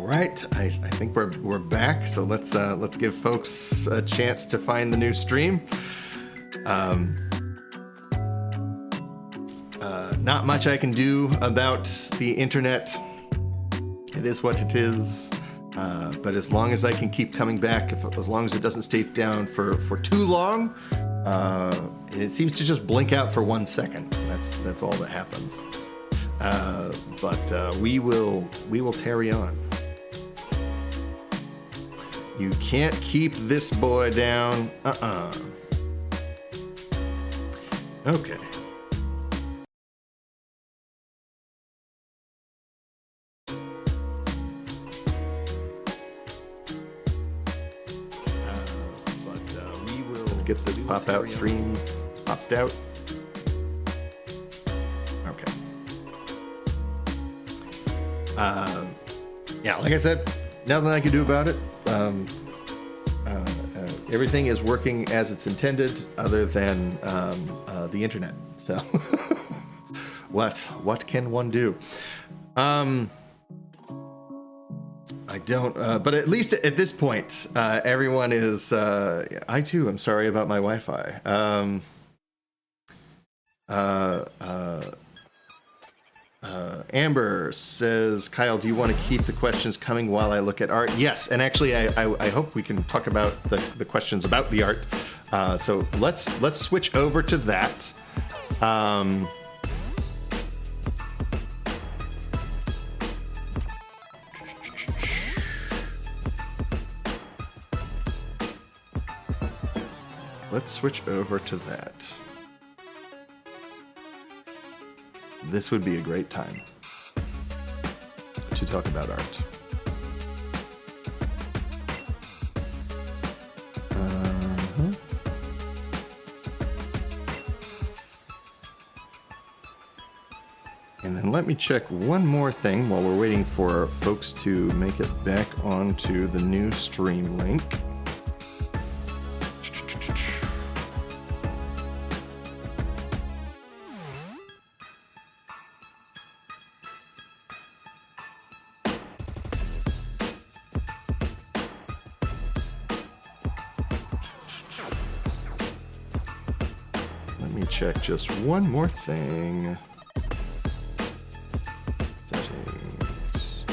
right, I think we're back. So let's give folks a chance to find the new stream. Not much I can do about the internet. It is what it is. But as long as I can keep coming back, as long as it doesn't stay down for too long, and it seems to just blink out for 1 second. That's all that happens. But we will tarry on. You can't keep this boy down. Okay. Let's get this pop-out stream popped out. Okay. Yeah, like I said, nothing I can do about it. Everything is working as it's intended, other than the internet. So, what can one do? I don't, but at least at this point, everyone is. I too am sorry about my Wi-Fi. Amber says, Kyle, do you want to keep the questions coming while I look at art? Yes, and actually, I hope we can talk about the questions about the art. So let's switch over to that. Let's switch over to that. This would be a great time to talk about art. And then let me check one more thing while we're waiting for folks to make it back onto the new stream link. Check just one more thing. Settings.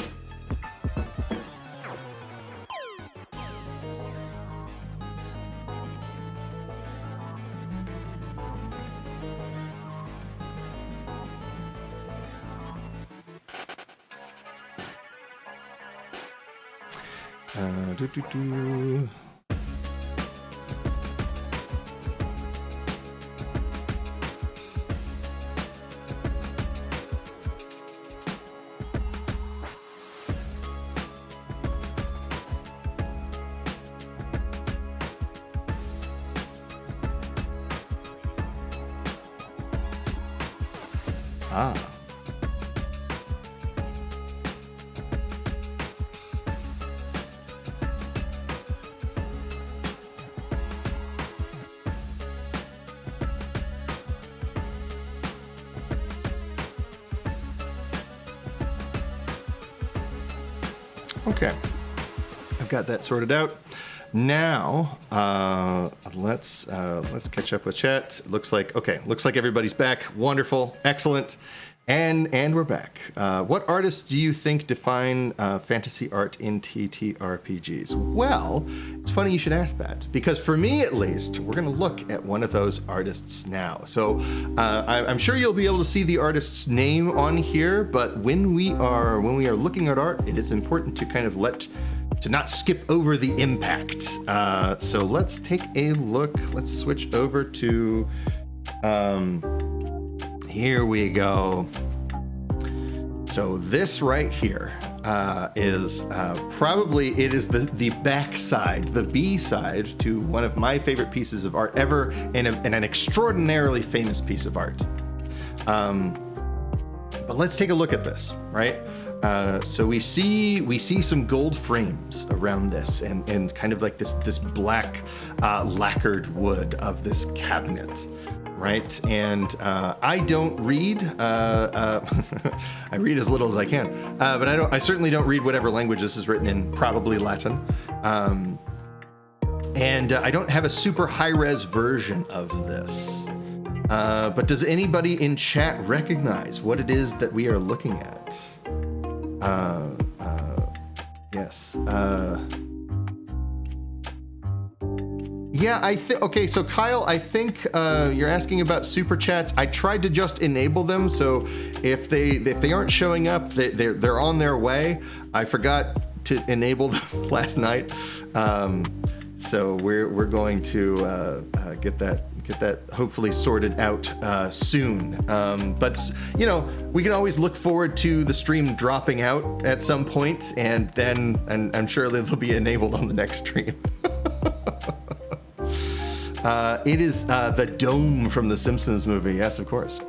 Okay, I've got that sorted out. Now, let's catch up with chat. Looks like everybody's back. Wonderful, excellent, and we're back. What artists do you think define fantasy art in TTRPGs? Well, it's funny you should ask that, because for me at least, we're going to look at one of those artists now. So I'm sure you'll be able to see the artist's name on here, but when we are looking at art, it is important to kind of to not skip over the impact. So let's take a look. Let's switch over to, here we go. So this right here is probably, it is the back side, the B side to one of my favorite pieces of art ever, and an extraordinarily famous piece of art. But let's take a look at this, right? So we see some gold frames around this, and kind of like this black lacquered wood of this cabinet, right? And I don't read. I read as little as I can, but I certainly don't read whatever language this is written in. Probably Latin. And I don't have a super high-res version of this. But does anybody in chat recognize what it is that we are looking at? Yes. Yeah, okay, so Kyle, I think you're asking about super chats. I tried to just enable them, so if they aren't showing up, they're on their way. I forgot to enable them last night. So we're going to get that hopefully sorted out soon. But you know, we can always look forward to the stream dropping out at some point, and then I'm sure they'll be enabled on the next stream. It is the dome from the Simpsons movie. Yes, of course.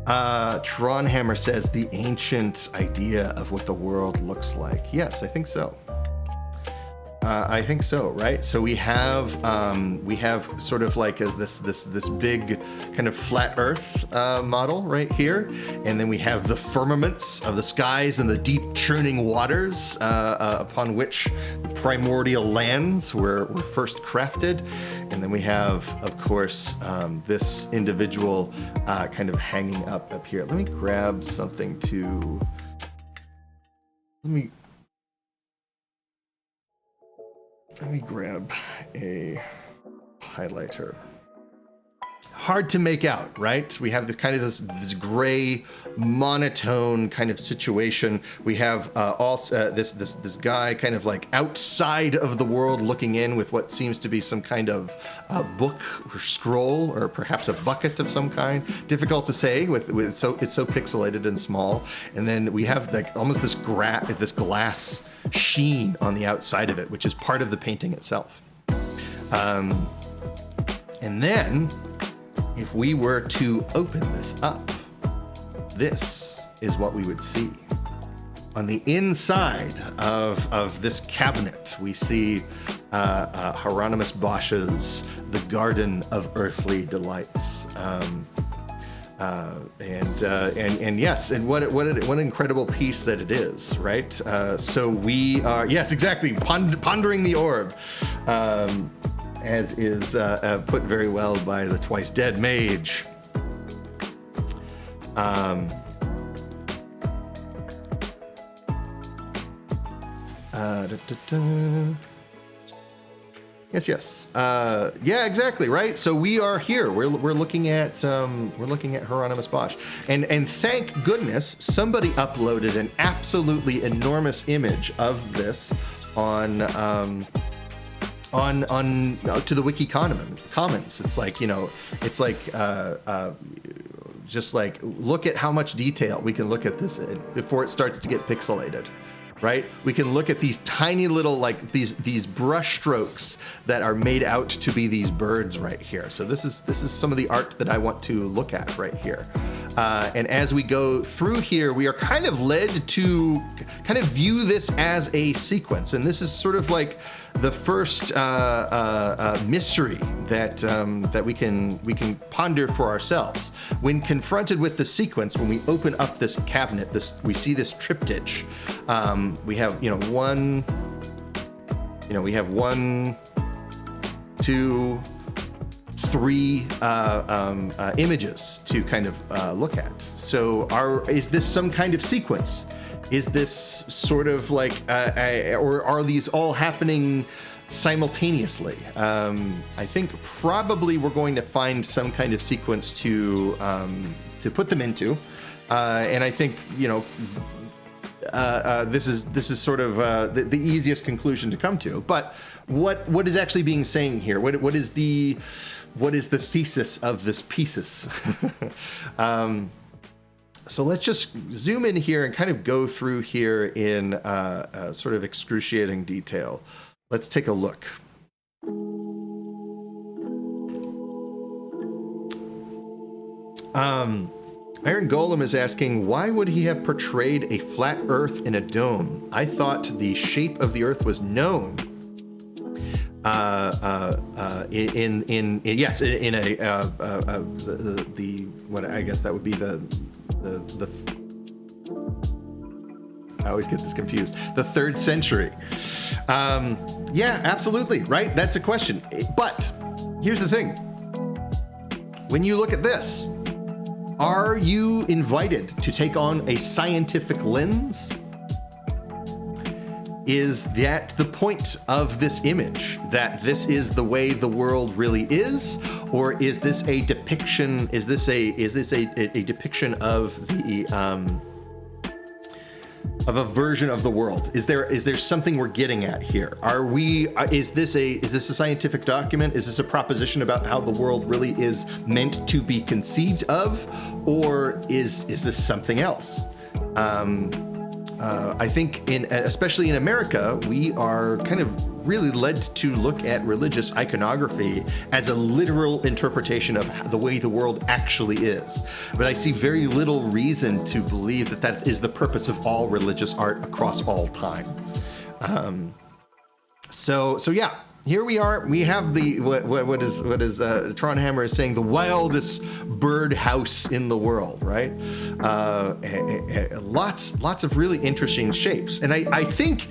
Tronhammer says the ancient idea of what the world looks like. Yes, I think so. I think so, right? So we have sort of like this big kind of flat Earth model right here, and then we have the firmaments of the skies and the deep churning waters upon which the primordial lands were first crafted, and then we have, of course, this individual kind of hanging up here. Let me grab something to. Let me grab a highlighter. Hard to make out, right? We have this gray, monotone kind of situation. We have also this guy kind of like outside of the world looking in with what seems to be some kind of book or scroll, or perhaps a bucket of some kind. Difficult to say with it's so pixelated and small. And then we have like almost this glass sheen on the outside of it, which is part of the painting itself. And then, if we were to open this up, this is what we would see. On the inside of this cabinet, we see Hieronymus Bosch's The Garden of Earthly Delights. And yes, and what an incredible piece that it is, right? So we are, yes, exactly, pondering the orb, as is put very well by the twice dead mage. Yes. Yeah, exactly, right? So we are here. We're looking at Hieronymus Bosch, and thank goodness somebody uploaded an absolutely enormous image of this on to the Wiki Commons. It's like, you know, it's like just like, look at how much detail we can look at this before it starts to get pixelated. Right? We can look at these tiny little, like these brush strokes that are made out to be these birds right here. So this is some of the art that I want to look at right here. And as we go through here, we are kind of led to kind of view this as a sequence. And this is sort of like the first mystery that we can ponder for ourselves. When confronted with the sequence, when we open up this cabinet, we see this triptych. We have, one, two, three images to kind of look at. So is this some kind of sequence? Is this sort of like, or are these all happening simultaneously? I think probably we're going to find some kind of sequence to put them into, and I think, this is sort of the easiest conclusion to come to. But what is actually being saying here? What is the thesis of this pieces? So let's just zoom in here and kind of go through here in sort of excruciating detail. Let's take a look. Iron Golem is asking, why would he have portrayed a flat Earth in a dome? I thought the shape of the Earth was known. Yes, in a what I guess that would be the I always get this confused. The 3rd century. Yeah, absolutely, right? That's a question. But here's the thing. When you look at this, are you invited to take on a scientific lens? Is that the point of this image, that this is the way the world really is, or is this a depiction? Is this a depiction of the of a version of the world? Is there something we're getting at here? Is this a scientific document? Is this a proposition about how the world really is meant to be conceived of, or is this something else? I think especially in America, we are kind of really led to look at religious iconography as a literal interpretation of the way the world actually is. But I see very little reason to believe that that is the purpose of all religious art across all time. So yeah. Here we are. We have the what is Tronhammer is saying, the wildest bird house in the world, right? Lots of really interesting shapes, and I think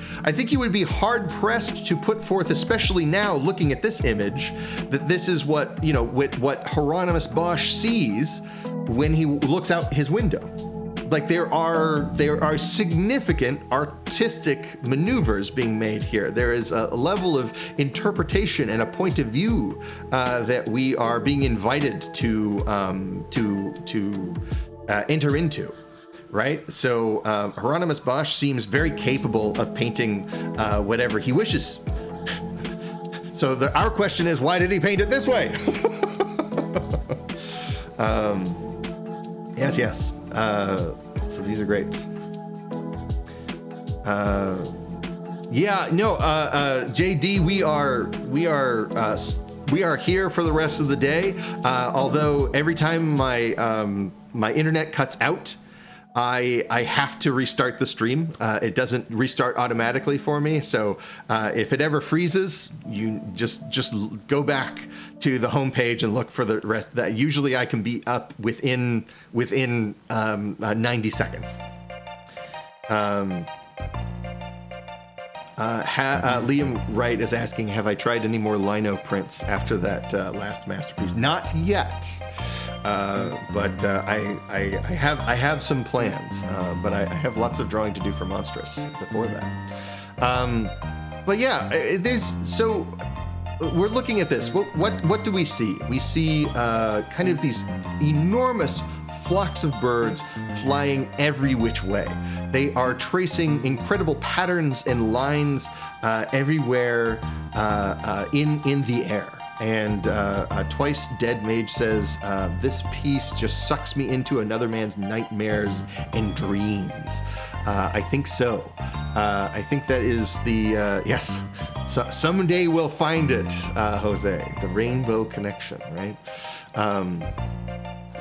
you would be hard pressed to put forth, especially now looking at this image, that this is what what Hieronymus Bosch sees when he looks out his window. Like there are significant artistic maneuvers being made here. There is a level of interpretation and a point of view that we are being invited to enter into, right? So Hieronymus Bosch seems very capable of painting whatever he wishes. So our question is, why did he paint it this way? Yes. So these are great. JD, we are here for the rest of the day. Although every time my internet cuts out, I have to restart the stream. It doesn't restart automatically for me. So if it ever freezes, you just go back to the homepage and look for the rest. That usually I can be up within 90 seconds. Liam Wright is asking, have I tried any more lino prints after that last masterpiece? Not yet. But I have some plans, but I have lots of drawing to do for Monstrous before that. But yeah, we're looking at this. What do we see? We see kind of these enormous flocks of birds flying every which way. They are tracing incredible patterns and lines everywhere in the air. And Twice Dead Mage says, this piece just sucks me into another man's nightmares and dreams. I think so. I think that is the, yes. So someday we'll find it, Jose. The rainbow connection, right?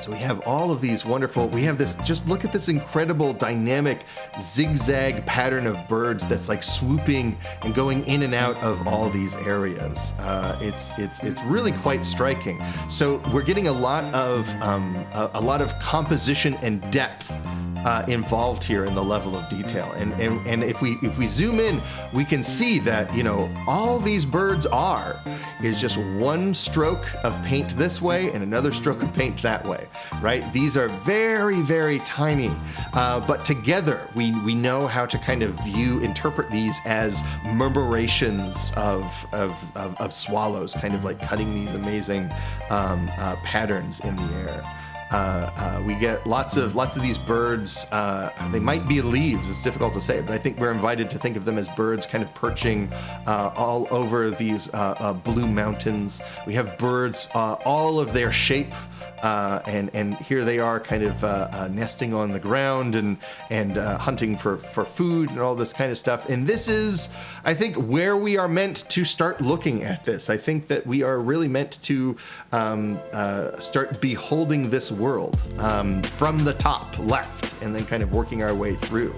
So we have all of these wonderful, we have this, just look at this incredible dynamic zigzag pattern of birds that's like swooping and going in and out of all these areas. It's really quite striking. So we're getting a lot of composition and depth involved here in the level of detail. And if we zoom in, we can see that, all these birds is just one stroke of paint this way and another stroke of paint that way, right? These are very, very tiny, but together we know how to kind of interpret these as murmurations of swallows, kind of like cutting these amazing patterns in the air. We get lots of these birds. They might be leaves. It's difficult to say, but I think we're invited to think of them as birds kind of perching all over these blue mountains. We have birds all of their shape, and here they are kind of nesting on the ground and hunting for food and all this kind of stuff. And this is, I think, where we are meant to start looking at this. I think that we are really meant to start beholding this world from the top left, and then kind of working our way through.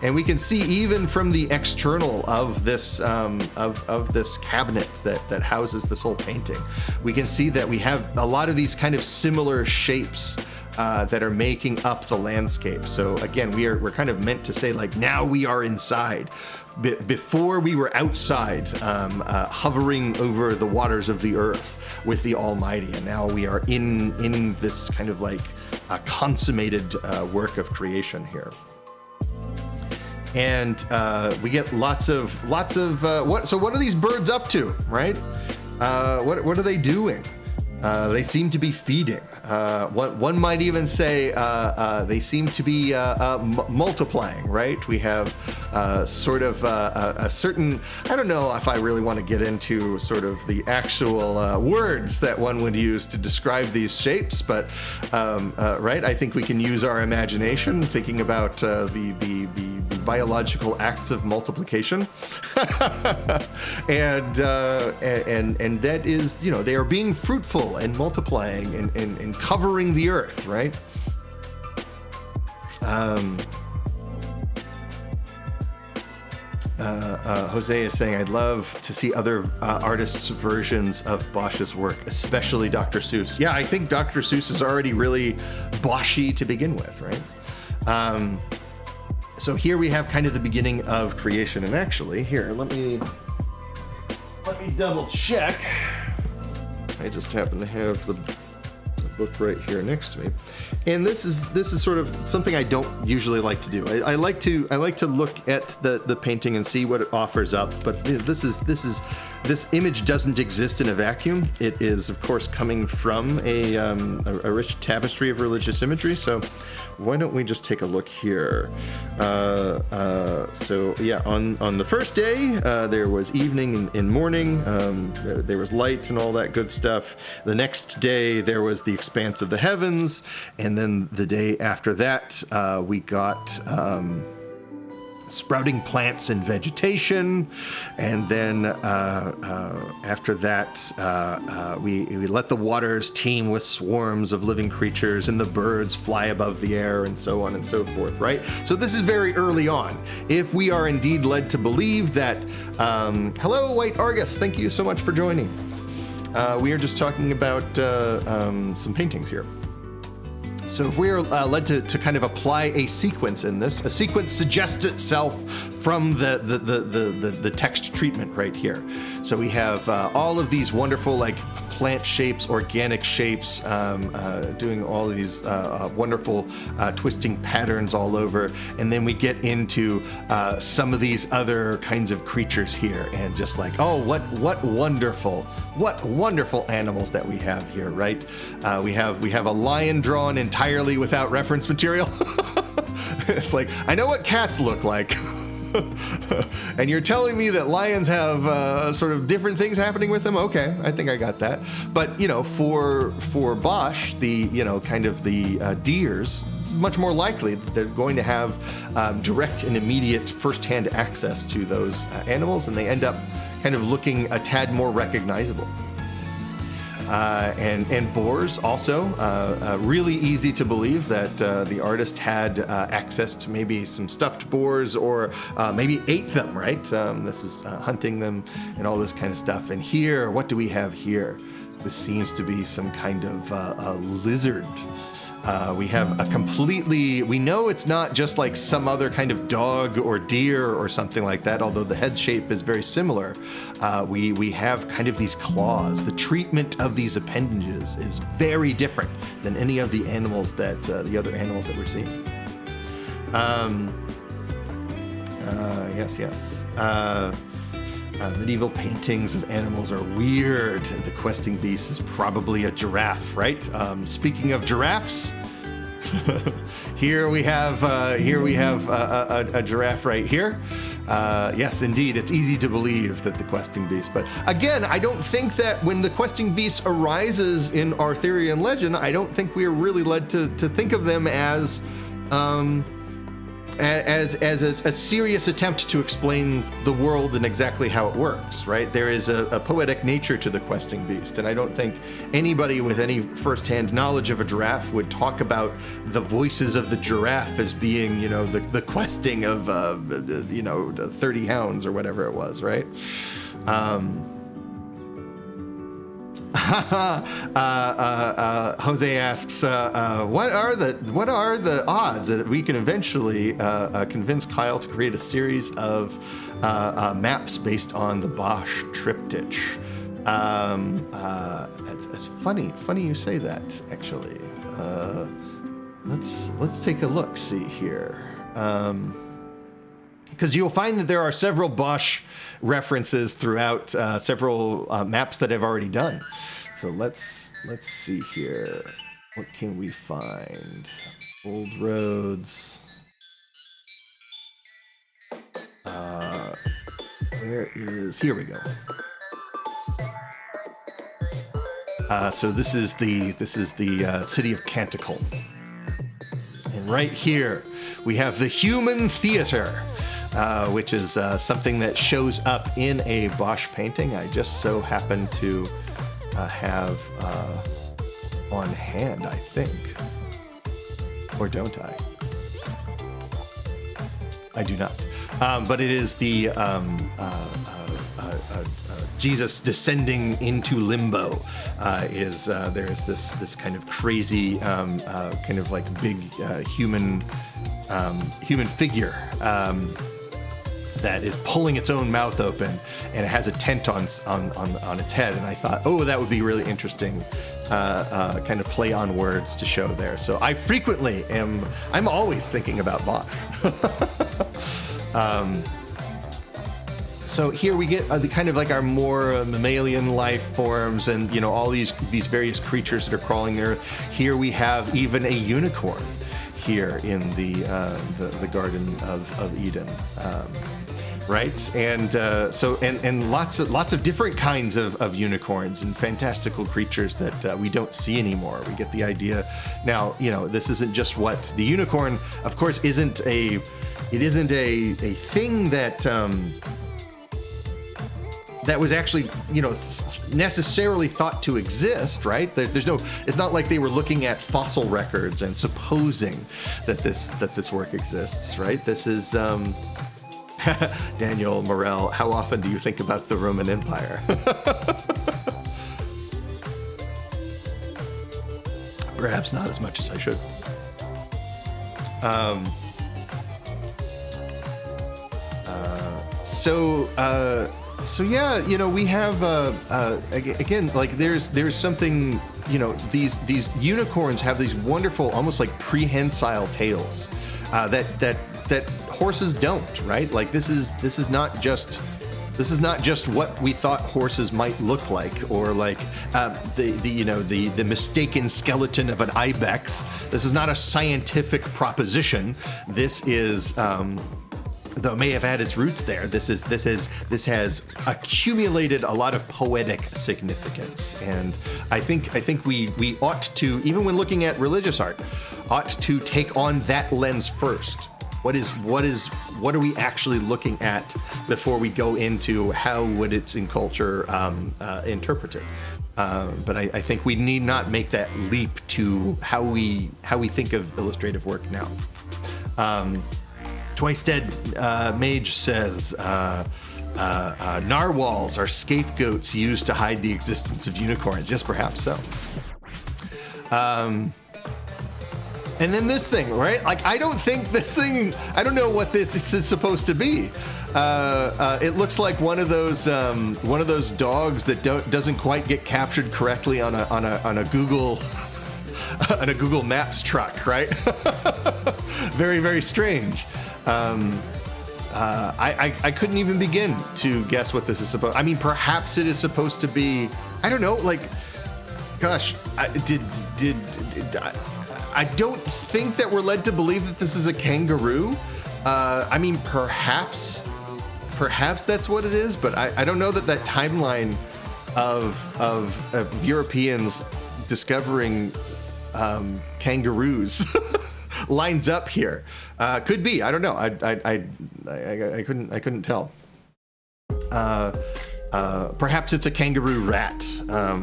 And we can see even from the external of this of this cabinet that houses this whole painting, we can see that we have a lot of these kind of similar shapes that are making up the landscape. So again, we're kind of meant to say, like, now we are inside. Before we were outside, hovering over the waters of the earth with the Almighty, and now we are in this kind of like consummated work of creation here. And we get lots of what? So what are these birds up to, right? What are they doing? They seem to be feeding. One might even say they seem to be multiplying, right? We have sort of a certain, I don't know if I really want to get into sort of the actual words that one would use to describe these shapes, but right, I think we can use our imagination thinking about the biological acts of multiplication. and that is, you know, they are being fruitful and multiplying and covering the earth, right? Jose is saying, I'd love to see other artists' versions of Bosch's work, especially Dr. Seuss. Yeah, I think Dr. Seuss is already really Bosch-y to begin with, right? So here we have kind of the beginning of creation, and actually, here, let me double check. I just happen to have the book right here next to me, and this is sort of something I don't usually like to do. I like to look at the painting and see what it offers up, but this image doesn't exist in a vacuum. It is, of course, coming from a rich tapestry of religious imagery. So why don't we just take a look here? So yeah, on the first day, there was evening and morning. There was light and all that good stuff. The next day, there was the expanse of the heavens. And then the day after that, we got sprouting plants and vegetation, and then after that we let the waters teem with swarms of living creatures, and the birds fly above the air, and so on and so forth, right? So this is very early on. If we are indeed led to believe that, hello White Argus, thank you so much for joining. We are just talking about some paintings here. So if we are led to kind of apply a sequence in this, a sequence suggests itself from the text treatment right here. So we have all of these wonderful, like, plant shapes, organic shapes, doing all of these wonderful twisting patterns all over. And then we get into some of these other kinds of creatures here, and just like, oh, what wonderful animals that we have here, right? We have a lion drawn entirely without reference material. It's like, I know what cats look like. And you're telling me that lions have sort of different things happening with them? Okay, I think I got that. But, you know, for Bosch, the, you know, kind of the deers, it's much more likely that they're going to have direct and immediate first-hand access to those animals, and they end up kind of looking a tad more recognizable. And boars also, really easy to believe that the artist had access to maybe some stuffed boars, or maybe ate them, right? This is hunting them and all this kind of stuff. And here, what do we have here? This seems to be some kind of a lizard. We have a completely, we know it's not just like some other kind of dog or deer or something like that, although the head shape is very similar. We have kind of these claws. The treatment of these appendages is very different than any of the animals that, the other animals that we're seeing. Yes. Medieval paintings of animals are weird. The questing beast is probably a giraffe, right? Speaking of giraffes, here we have a giraffe right here. Yes, indeed, it's easy to believe that the questing beast. But again, I don't think that when the questing beast arises in Arthurian legend, I don't think we are really led to think of them as as a serious attempt to explain the world and exactly how it works, right? There is a poetic nature to the questing beast, and I don't think anybody with any firsthand knowledge of a giraffe would talk about the voices of the giraffe as being, you know, the questing of, 30 hounds or whatever it was, right? Jose asks, what are the odds that we can eventually convince Kyle to create a series of maps based on the Bosch triptych? It's funny you say that, actually. Let's take a look. See here. Because you'll find that there are several Bosch references throughout several maps that I've already done. So let's see here. What can we find? Old roads. Here we go. So this is the city of Canticle. And right here we have the human theater. Which is something that shows up in a Bosch painting. I just so happen to have on hand, I think. Or don't I? I do not. But it is the Jesus descending into limbo. There is this kind of crazy, kind of like big human figure. That is pulling its own mouth open, and it has a tent on its head. And I thought, oh, that would be really interesting, kind of play on words to show there. So I frequently I'm always thinking about Bosch. So here we get the kind of like our more mammalian life forms, and you know, all these various creatures that are crawling the earth. Here we have even a unicorn here in the Garden of Eden. Right, and and lots of different kinds of unicorns and fantastical creatures that we don't see anymore. We get the idea. Now, you know, this isn't just what the unicorn, of course, isn't a thing that that was actually, you know, necessarily thought to exist, right? It's not like they were looking at fossil records and supposing that this work exists, right? This is Daniel Morel, how often do you think about the Roman Empire? Perhaps not as much as I should. So yeah, you know, we have again, like there's something, you know, these unicorns have these wonderful, almost like prehensile tails that horses don't, right? Like this is not just what we thought horses might look like, or like the mistaken skeleton of an ibex. This is not a scientific proposition. This is though it may have had its roots there, this has accumulated a lot of poetic significance, and I think we ought to, even when looking at religious art, ought to take on that lens first. What are we actually looking at before we go into how would it's in culture interpreted? But I think we need not make that leap to how we think of illustrative work now. Twice Dead Mage says, narwhals are scapegoats used to hide the existence of unicorns. Yes, perhaps so. And then this thing, right? Like, I don't know what this is supposed to be. It looks like one of those dogs that doesn't quite get captured correctly on a Google on a Google Maps truck, right? Very, very strange. I couldn't even begin to guess what this is supposed. I mean, perhaps it is supposed to be. I don't know. Like, gosh, I don't think that we're led to believe that this is a kangaroo. I mean, perhaps that's what it is, but I don't know that timeline of Europeans discovering kangaroos lines up here. Could be. I don't know. I couldn't tell. Perhaps it's a kangaroo rat,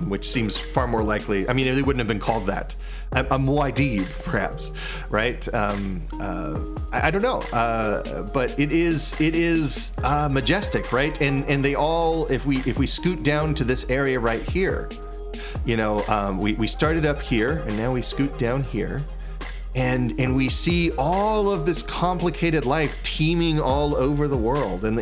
which seems far more likely. I mean, it wouldn't have been called that. A muad'Dib, perhaps, right? I don't know, but it is majestic, right? And they all, if we scoot down to this area right here, you know, we started up here and now we scoot down here. And we see all of this complicated life teeming all over the world, and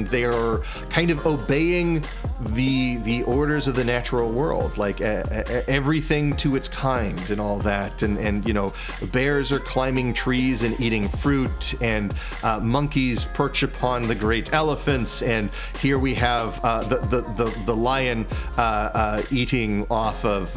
they are kind of obeying the orders of the natural world, like everything to its kind and all that, and you know, bears are climbing trees and eating fruit, and monkeys perch upon the great elephants, and here we have the lion eating off of